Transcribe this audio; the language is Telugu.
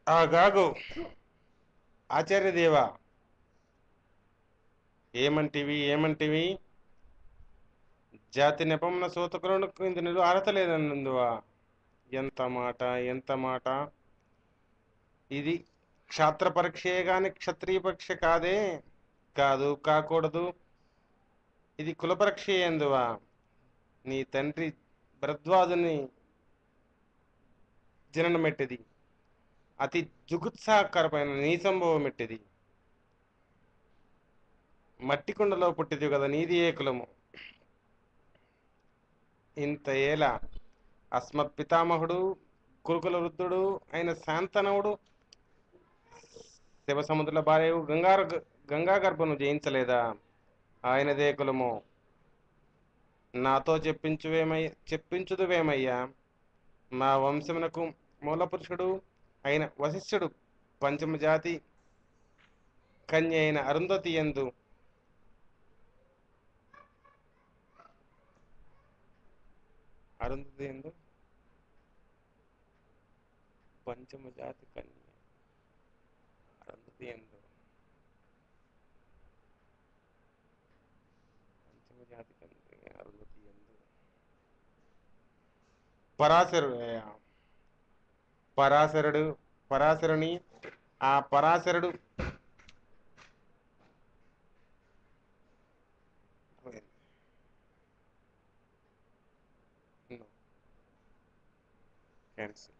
ఆగాగు ఆచార్యదేవా, ఏమంటివి? జాతి నెపమున సూతకులకు ఇందులో అర్హత లేదన్నందువా? ఎంత మాట! ఇది క్షాత్ర పరీక్షే గాని క్షత్రియ పరీక్ష కాదే. కాదు, కాకూడదు. ఇది కుల పరీక్ష ఎందువా? నీ తండ్రి భరద్వాజుని జననమెట్టిది. అతి జుగుత్సాకరమైన నీ సంభవం ఎట్టిది. మట్టి కుండలో పుట్టిది కదా, నీది ఏ కులము? ఇంత ఏల అస్మత్ పితామహుడు కురుకుల వృద్ధుడు అయిన శాంతనవుడు శివసముద్రుల భార్య గంగా గర్భను జయించలేదా? ఆయనదే కులము. నాతో చెప్పించుదువేమయ్యా? మా వంశమునకు మూలపురుషుడు అయిన వశిష్ఠుడు పంచమ జాతి కన్య అయిన అరుంధతి యందు అరుంధతి యందు పంచమ జాతి కన్య అరుంధతి యందు పంచమ జాతి కన్య అరుంధతి యందు పరాశరు పరాశరుడు పరాశరుని ఆ పరాశరుడు క్యాన్సిల్